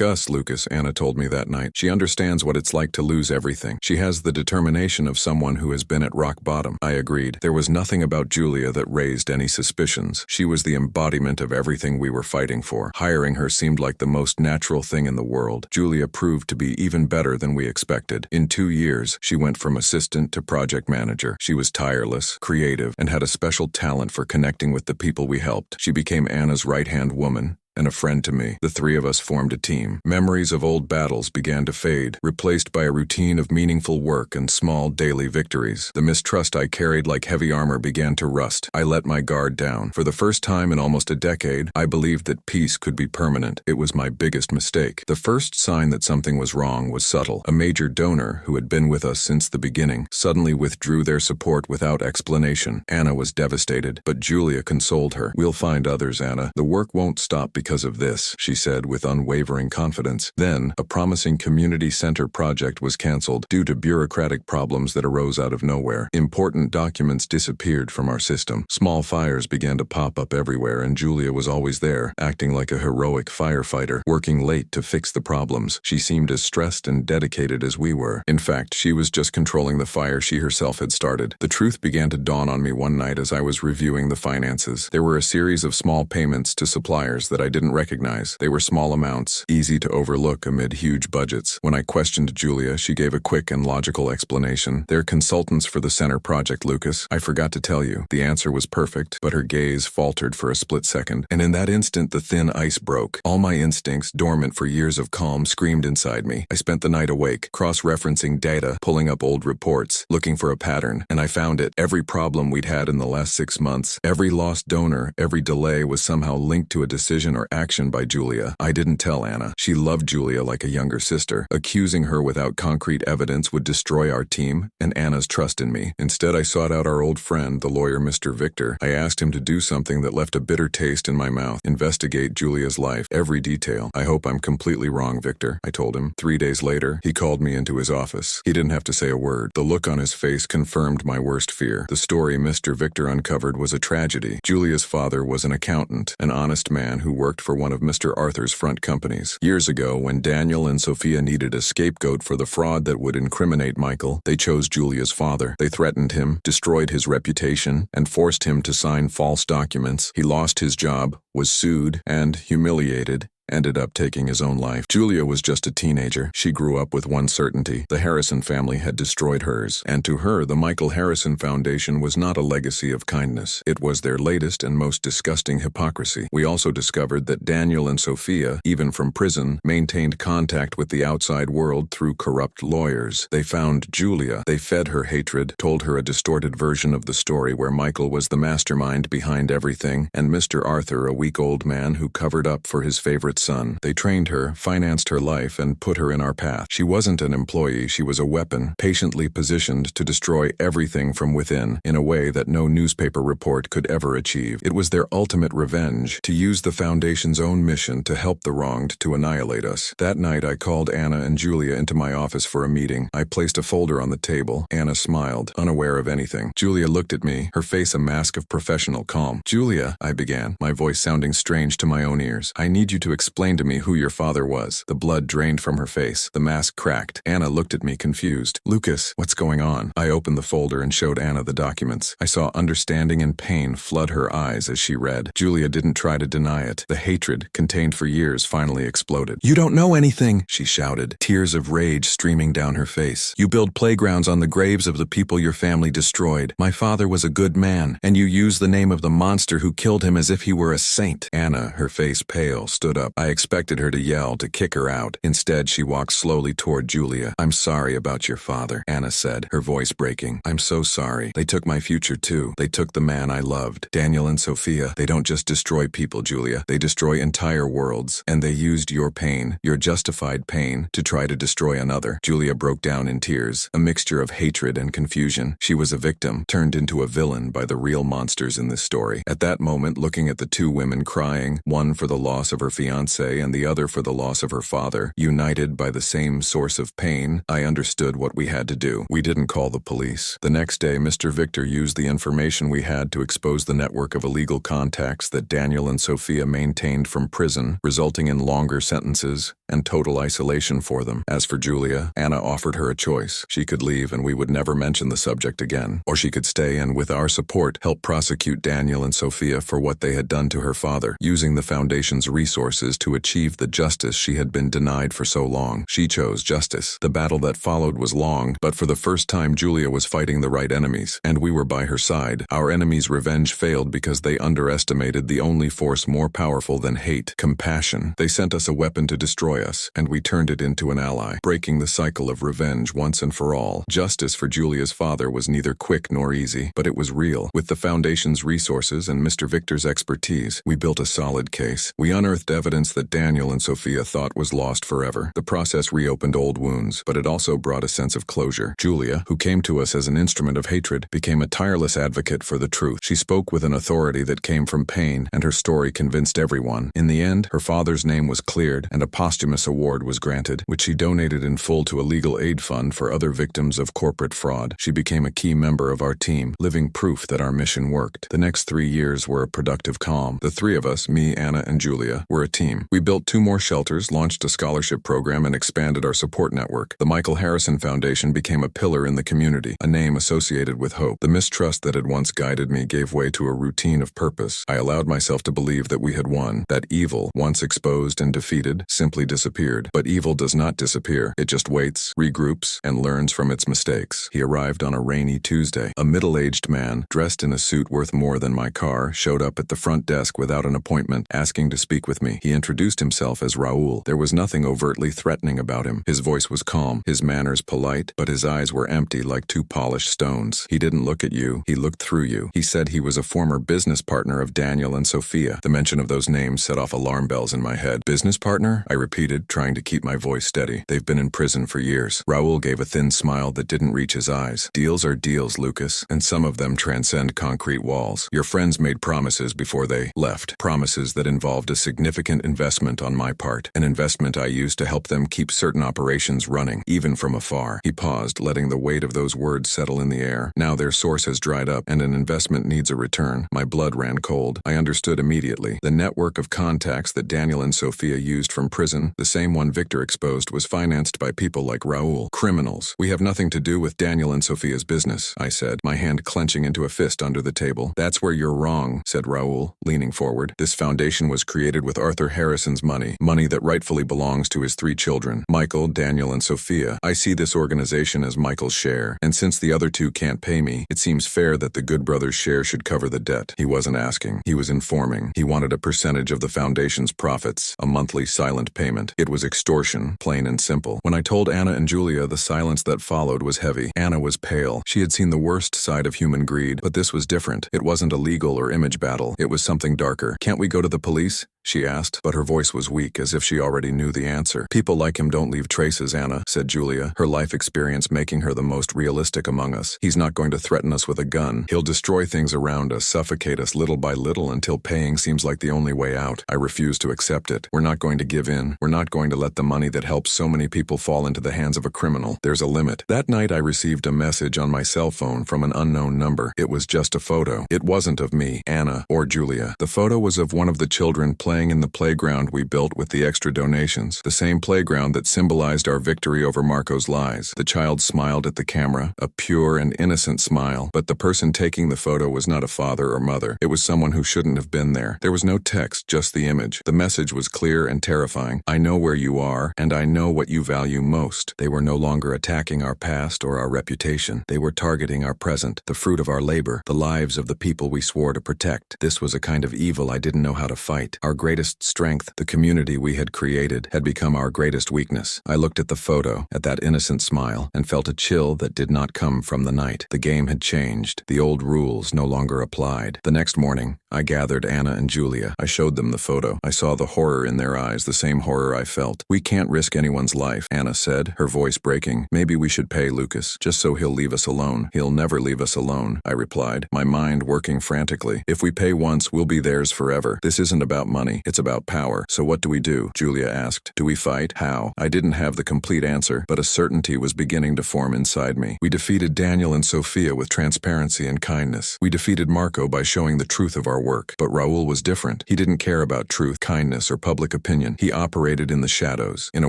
us, Lucas," Anna told me that night. "She understands what it's like to lose everything. She has the determination of someone who has been at rock bottom." I agreed. There was nothing about Julia that raised any suspicions. She was the embodiment of everything we were fighting for. Hiring her seemed like the most natural thing in the world. Julia proved to be even better than we expected. In 2 years, she went from assistant to project manager. She was tireless, creative, and had a special talent for connecting with the people we helped. She became Anna's right-hand woman and a friend to me. The three of us formed a team. Memories of old battles began to fade, replaced by a routine of meaningful work and small daily victories. The mistrust I carried like heavy armor began to rust. I let my guard down. For the first time in almost a decade, I believed that peace could be permanent. It was my biggest mistake. The first sign that something was wrong was subtle. A major donor, who had been with us since the beginning, suddenly withdrew their support without explanation. Anna was devastated, but Julia consoled her. "We'll find others, Anna. The work won't stop because of this," she said with unwavering confidence. Then, a promising community center project was canceled due to bureaucratic problems that arose out of nowhere. Important documents disappeared from our system. Small fires began to pop up everywhere, and Julia was always there, acting like a heroic firefighter, working late to fix the problems. She seemed as stressed and dedicated as we were. In fact, she was just controlling the fire she herself had started. The truth began to dawn on me one night as I was reviewing the finances. There were a series of small payments to suppliers that I didn't recognize. They were small amounts, easy to overlook amid huge budgets. When I questioned Julia, she gave a quick and logical explanation. "They're consultants for the center project, Lucas. I forgot to tell you." The answer was perfect, but her gaze faltered for a split second, and in that instant the thin ice broke. All my instincts, dormant for years of calm, screamed inside me. I spent the night awake, cross-referencing data, pulling up old reports, looking for a pattern, and I found it. Every problem we'd had in the last 6 months, every lost donor, every delay was somehow linked to a decision or action by Julia. I didn't tell Anna. She loved Julia like a younger sister. Accusing her without concrete evidence would destroy our team and Anna's trust in me. Instead, I sought out our old friend, the lawyer Mr. Victor. I asked him to do something that left a bitter taste in my mouth. Investigate Julia's life, every detail. "I hope I'm completely wrong, Victor," I told him. 3 days later, he called me into his office. He didn't have to say a word. The look on his face confirmed my worst fear. The story Mr. Victor uncovered was a tragedy. Julia's father was an accountant, an honest man who worked for one of Mr. Arthur's front companies. Years ago, when Daniel and Sophia needed a scapegoat for the fraud that would incriminate Michael, they chose Julia's father. They threatened him, destroyed his reputation, and forced him to sign false documents. He lost his job, was sued, and, humiliated, ended up taking his own life. Julia was just a teenager. She grew up with one certainty: the Harrison family had destroyed hers. And to her, the Michael Harrison Foundation was not a legacy of kindness. It was their latest and most disgusting hypocrisy. We also discovered that Daniel and Sophia, even from prison, maintained contact with the outside world through corrupt lawyers. They found Julia. They fed her hatred, told her a distorted version of the story where Michael was the mastermind behind everything, and Mr. Arthur a weak old man who covered up for his favorite son. They trained her, financed her life, and put her in our path. She wasn't an employee, she was a weapon, patiently positioned to destroy everything from within, in a way that no newspaper report could ever achieve. It was their ultimate revenge, to use the Foundation's own mission to help the wronged to annihilate us. That night I called Anna and Julia into my office for a meeting. I placed a folder on the table. Anna smiled, unaware of anything. Julia looked at me, her face a mask of professional calm. "Julia," I began, my voice sounding strange to my own ears, "I need you to explain to me who your father was." The blood drained from her face. The mask cracked. Anna looked at me confused. "Lucas, what's going on?" I opened the folder and showed Anna the documents. I saw understanding and pain flood her eyes as she read. Julia didn't try to deny it. The hatred, contained for years, finally exploded. "You don't know anything," she shouted, tears of rage streaming down her face. "You build playgrounds on the graves of the people your family destroyed. My father was a good man, and you use the name of the monster who killed him as if he were a saint." Anna, her face pale, stood up. I expected her to yell, to kick her out. Instead, she walked slowly toward Julia. "I'm sorry about your father," Anna said, her voice breaking. "I'm so sorry. They took my future too. They took the man I loved. Daniel and Sophia, they don't just destroy people, Julia. They destroy entire worlds. And they used your pain, your justified pain, to try to destroy another." Julia broke down in tears, a mixture of hatred and confusion. She was a victim, turned into a villain by the real monsters in this story. At that moment, looking at the two women crying, one for the loss of her fiancé and the other for the loss of her father, united by the same source of pain, I understood what we had to do. We didn't call the police. The next day, Mr. Victor used the information we had to expose the network of illegal contacts that Daniel and Sophia maintained from prison, resulting in longer sentences and total isolation for them. As for Julia, Anna offered her a choice. She could leave and we would never mention the subject again. Or she could stay and, with our support, help prosecute Daniel and Sophia for what they had done to her father, using the Foundation's resources to achieve the justice she had been denied for so long. She chose justice. The battle that followed was long, but for the first time Julia was fighting the right enemies, and we were by her side. Our enemies' revenge failed because they underestimated the only force more powerful than hate: compassion. They sent us a weapon to destroy us, and we turned it into an ally, breaking the cycle of revenge once and for all. Justice for Julia's father was neither quick nor easy, but it was real. With the Foundation's resources and Mr. Victor's expertise, we built a solid case. We unearthed evidence that Daniel and Sophia thought was lost forever. The process reopened old wounds, but it also brought a sense of closure. Julia, who came to us as an instrument of hatred, became a tireless advocate for the truth. She spoke with an authority that came from pain, and her story convinced everyone. In the end, her father's name was cleared, and a posthumous award was granted, which she donated in full to a legal aid fund for other victims of corporate fraud. She became a key member of our team, living proof that our mission worked. The next 3 years were a productive calm. The three of us, me, Anna, and Julia, were a team. We built 2 more shelters, launched a scholarship program, and expanded our support network. The Michael Harrison Foundation became a pillar in the community, a name associated with hope. The mistrust that had once guided me gave way to a routine of purpose. I allowed myself to believe that we had won, that evil, once exposed and defeated, simply disappeared. But evil does not disappear. It just waits, regroups, and learns from its mistakes. He arrived on a rainy Tuesday. A middle-aged man, dressed in a suit worth more than my car, showed up at the front desk without an appointment, asking to speak with me. He introduced himself as Raoul. There was nothing overtly threatening about him. His voice was calm, his manners polite, but his eyes were empty like 2 polished stones. He didn't look at you, he looked through you. He said he was a former business partner of Daniel and Sophia. The mention of those names set off alarm bells in my head. "Business partner?" I repeated, trying to keep my voice steady. "They've been in prison for years." Raoul gave a thin smile that didn't reach his eyes. "Deals are deals, Lucas, and some of them transcend concrete walls. Your friends made promises before they left, promises that involved a significant investment on my part, an investment I used to help them keep certain operations running, even from afar." He paused, letting the weight of those words settle in the air. Now their source has dried up, and an investment needs a return. My blood ran cold. I understood immediately. The network of contacts that Daniel and Sophia used from prison, the same one Victor exposed, was financed by people like Raoul. Criminals. "We have nothing to do with Daniel and Sophia's business," I said, my hand clenching into a fist under the table. "That's where you're wrong," said Raoul, leaning forward. "This foundation was created with Arthur Harrison's money, money that rightfully belongs to his 3 children, Michael, Daniel, and Sophia. I see this organization as Michael's share, and since the other 2 can't pay me, it seems fair that the Good Brothers' share should cover the debt. He wasn't asking. He was informing. He wanted a percentage of the foundation's profits, a monthly silent payment. It was extortion, plain and simple. When I told Anna and Julia, the silence that followed was heavy. Anna was pale. She had seen the worst side of human greed, but this was different. It wasn't a legal or image battle. It was something darker. "Can't we go to the police?" she asked, but her voice was weak, as if she already knew the answer. "People like him don't leave traces, Anna," said Julia, her life experience making her the most realistic among us. "He's not going to threaten us with a gun. He'll destroy things around us, suffocate us little by little until paying seems like the only way out. I refuse to accept it. We're not going to give in. We're not going to let the money that helps so many people fall into the hands of a criminal. There's a limit." That night I received a message on my cell phone from an unknown number. It was just a photo. It wasn't of me, Anna, or Julia. The photo was of one of the children playing in the playground we built with the extra donations, the same playground that symbolized our victory over Marco's lies. The child smiled at the camera, a pure and innocent smile, but the person taking the photo was not a father or mother. It was someone who shouldn't have been there. There was no text, just the image. The message was clear and terrifying. "I know where you are, and I know what you value most." They were no longer attacking our past or our reputation. They were targeting our present, the fruit of our labor, the lives of the people we swore to protect. This was a kind of evil I didn't know how to fight. Our greatest strength, the community we had created, had become our greatest weakness. I looked at the photo, at that innocent smile, and felt a chill that did not come from the night. The game had changed. The old rules no longer applied. The next morning, I gathered Anna and Julia. I showed them the photo. I saw the horror in their eyes, the same horror I felt. "We can't risk anyone's life," Anna said, her voice breaking. "Maybe we should pay Lucas, just so he'll leave us alone." "He'll never leave us alone," I replied, my mind working frantically. "If we pay once, we'll be theirs forever. This isn't about money. It's about power. So what do we do?" Julia asked. "Do we fight? How?" I didn't have the complete answer, but a certainty was beginning to form inside me. We defeated Daniel and Sophia with transparency and kindness. We defeated Marco by showing the truth of our work. But Raul was different. He didn't care about truth, kindness, or public opinion. He operated in the shadows, in a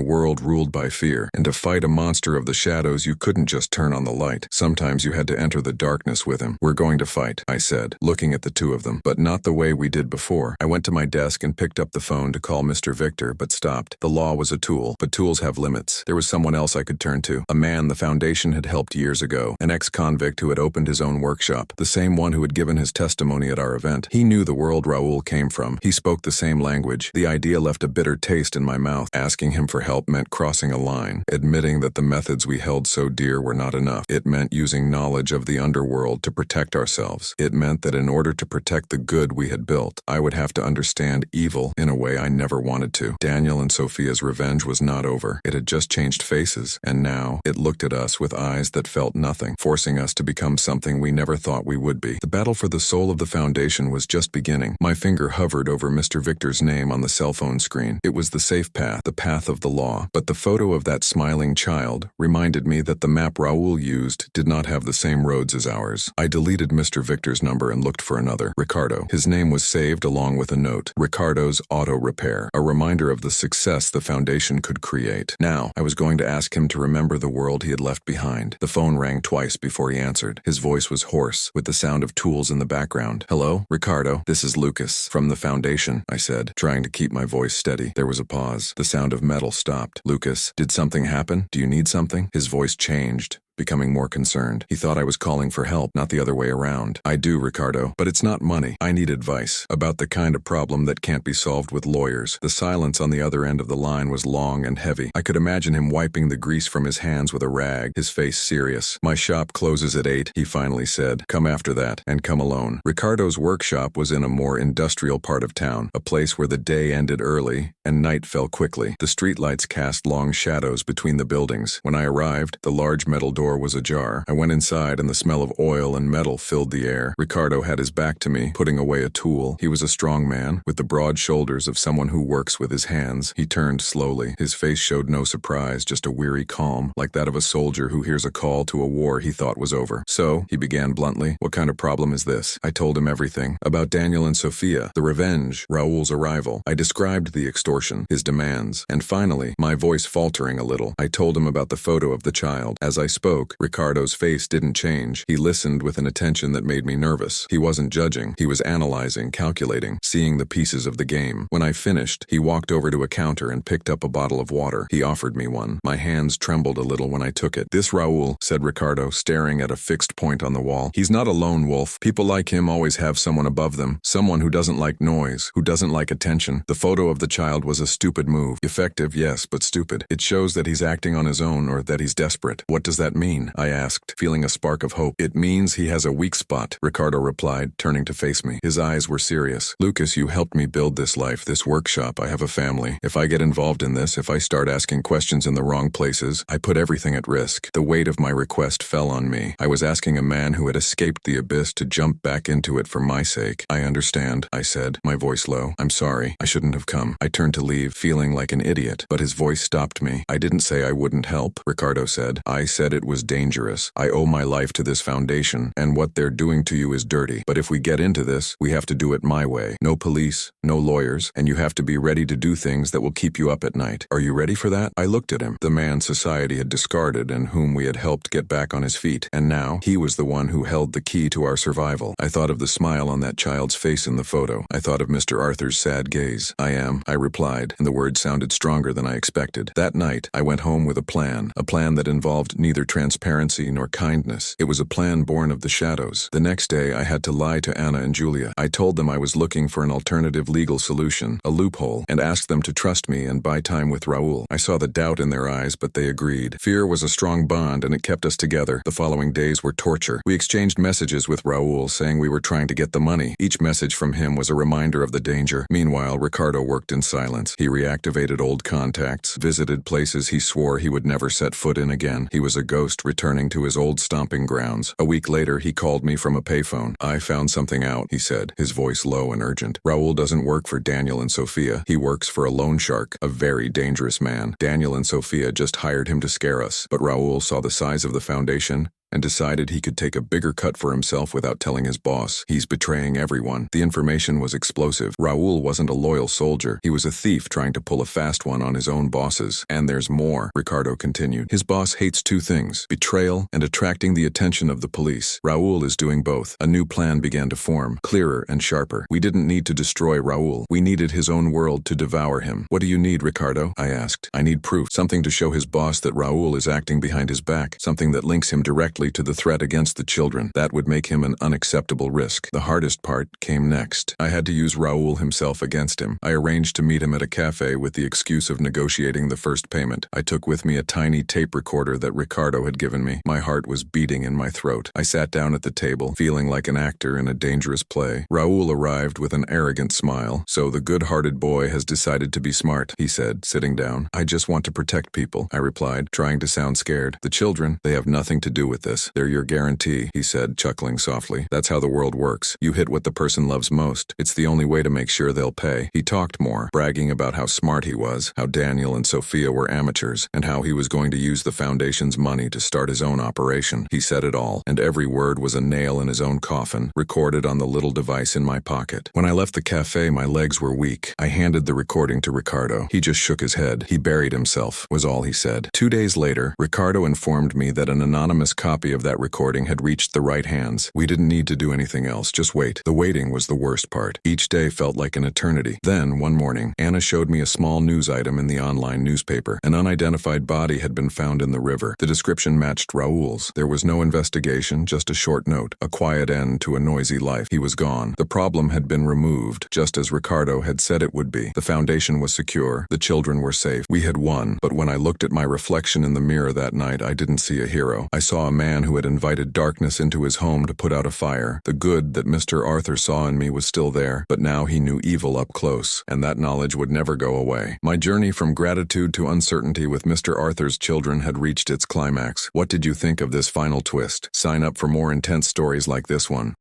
world ruled by fear. And to fight a monster of the shadows, you couldn't just turn on the light. Sometimes you had to enter the darkness with him. "We're going to fight," I said, looking at the 2 of them, but not the way we did before. I went to my desk and picked up the phone to call Mr. Victor, but stopped. The law was a tool, but tools have limits. There was someone else I could turn to, a man the foundation had helped years ago, an ex-convict who had opened his own workshop, the same one who had given his testimony at our event. He knew the world Raul came from. He spoke the same language. The idea left a bitter taste in my mouth. Asking him for help meant crossing a line, admitting that the methods we held so dear were not enough. It meant using knowledge of the underworld to protect ourselves. It meant that in order to protect the good we had built, I would have to understand evil in a way I never wanted to. Daniel and Sophia's revenge was not over. It had just changed faces, and now it looked at us with eyes that felt nothing, forcing us to become something we never thought we would be. The battle for the soul of the foundation was just beginning. My finger hovered over Mr. Victor's name on the cell phone screen. It was the safe path, the path of the law. But the photo of that smiling child reminded me that the map Raul used did not have the same roads as ours. I deleted Mr. Victor's number and looked for another. Ricardo. His name was saved along with a note. Ricardo's Auto Repair. A reminder of the success the foundation could create. Now, I was going to ask him to remember the world he had left behind. The phone rang twice before he answered. His voice was hoarse, with the sound of tools in the background. "Hello, Ricardo. This is Lucas, from the foundation," I said, trying to keep my voice steady. There was a pause. The sound of metal stopped. "Lucas, did something happen? Do you need something?" His voice changed, becoming more concerned. He thought I was calling for help, not the other way around. "I do, Ricardo, but it's not money. I need advice about the kind of problem that can't be solved with lawyers." The silence on the other end of the line was long and heavy. I could imagine him wiping the grease from his hands with a rag, his face serious. "My shop closes at 8, he finally said. "Come after that, and come alone." Ricardo's workshop was in a more industrial part of town, a place where the day ended early and night fell quickly. The streetlights cast long shadows between the buildings. When I arrived, the large metal door was ajar. I went inside and the smell of oil and metal filled the air. Ricardo had his back to me, putting away a tool. He was a strong man, with the broad shoulders of someone who works with his hands. He turned slowly. His face showed no surprise, just a weary calm, like that of a soldier who hears a call to a war he thought was over. "So," he began bluntly, "what kind of problem is this?" I told him everything. About Daniel and Sophia, the revenge, Raul's arrival. I described the extortion, his demands, and finally, my voice faltering a little, I told him about the photo of the child. As I spoke, spoke, Ricardo's face didn't change. He listened with an attention that made me nervous. He wasn't judging. He was analyzing, calculating, seeing the pieces of the game. When I finished, he walked over to a counter and picked up a bottle of water. He offered me one. My hands trembled a little when I took it. "This Raul," said Ricardo, staring at a fixed point on the wall. "He's not a lone wolf. People like him always have someone above them, someone who doesn't like noise, who doesn't like attention." The photo of the child was a stupid move. Effective, yes, but stupid. It shows that he's acting on his own or that he's desperate. "What does that mean?" I asked, feeling a spark of hope. "It means he has a weak spot," Ricardo replied, turning to face me. His eyes were serious. "Lucas, you helped me build this life, this workshop. I have a family. If I get involved in this, if I start asking questions in the wrong places, I put everything at risk." The weight of my request fell on me. I was asking a man who had escaped the abyss to jump back into it for my sake. "I understand," I said, my voice low. "I'm sorry. I shouldn't have come." I turned to leave, feeling like an idiot, but his voice stopped me. "I didn't say I wouldn't help," Ricardo said. "I said it was dangerous. I owe my life to this foundation, and what they're doing to you is dirty. But if we get into this, we have to do it my way. No police, no lawyers, and you have to be ready to do things that will keep you up at night. Are you ready for that?" I looked at him, the man society had discarded and whom we had helped get back on his feet, and now he was the one who held the key to our survival. I thought of the smile on that child's face in the photo. I thought of Mr. Arthur's sad gaze. "I am," I replied, and the words sounded stronger than I expected. That night, I went home with a plan that involved neither transparency nor kindness. It was a plan born of the shadows. The next day, I had to lie to Anna and Julia. I told them I was looking for an alternative legal solution, a loophole, and asked them to trust me and buy time with Raul. I saw the doubt in their eyes, but they agreed. Fear was a strong bond, and it kept us together. The following days were torture. We exchanged messages with Raul, saying we were trying to get the money. Each message from him was a reminder of the danger. Meanwhile, Ricardo worked in silence. He reactivated old contacts, visited places he swore he would never set foot in again. He was a ghost returning to his old stomping grounds. A week later, he called me from a payphone. "I found something out," he said, his voice low and urgent. "Raul doesn't work for Daniel and Sophia. He works for a loan shark, a very dangerous man. Daniel and Sophia just hired him to scare us, but Raul saw the size of the foundation and decided he could take a bigger cut for himself without telling his boss. He's betraying everyone." The information was explosive. Raul wasn't a loyal soldier. He was a thief trying to pull a fast one on his own bosses. "And there's more," Ricardo continued. "His boss hates two things: betrayal and attracting the attention of the police. Raul is doing both." A new plan began to form, clearer and sharper. We didn't need to destroy Raul. We needed his own world to devour him. "What do you need, Ricardo?" I asked. "I need proof, something to show his boss that Raul is acting behind his back, something that links him directly to the threat against the children. That would make him an unacceptable risk." The hardest part came next. I had to use Raul himself against him. I arranged to meet him at a cafe with the excuse of negotiating the first payment. I took with me a tiny tape recorder that Ricardo had given me. My heart was beating in my throat. I sat down at the table, feeling like an actor in a dangerous play. Raul arrived with an arrogant smile. "So the good-hearted boy has decided to be smart," he said, sitting down. "I just want to protect people," I replied, trying to sound scared. "The children, they have nothing to do with this. They're your guarantee," he said, chuckling softly. "That's how the world works. You hit what the person loves most. It's the only way to make sure they'll pay." He talked more, bragging about how smart he was, how Daniel and Sophia were amateurs, and how he was going to use the foundation's money to start his own operation. He said it all, and every word was a nail in his own coffin, recorded on the little device in my pocket. When I left the cafe, my legs were weak. I handed the recording to Ricardo. He just shook his head. He buried himself, was all he said. 2 days later, Ricardo informed me that an anonymous copy of that recording had reached the right hands. We didn't need to do anything else, just wait. The waiting was the worst part. Each day felt like an eternity. Then, one morning, Anna showed me a small news item in the online newspaper. An unidentified body had been found in the river. The description matched Raul's. There was no investigation, just a short note, a quiet end to a noisy life. He was gone. The problem had been removed, just as Ricardo had said it would be. The foundation was secure. The children were safe. We had won. But when I looked at my reflection in the mirror that night, I didn't see a hero. I saw a man who had invited darkness into his home to put out a fire. The good that Mr. Arthur saw in me was still there, but now he knew evil up close, and that knowledge would never go away. My journey from gratitude to uncertainty with Mr. Arthur's children had reached its climax. What did you think of this final twist? Sign up for more intense stories like this one.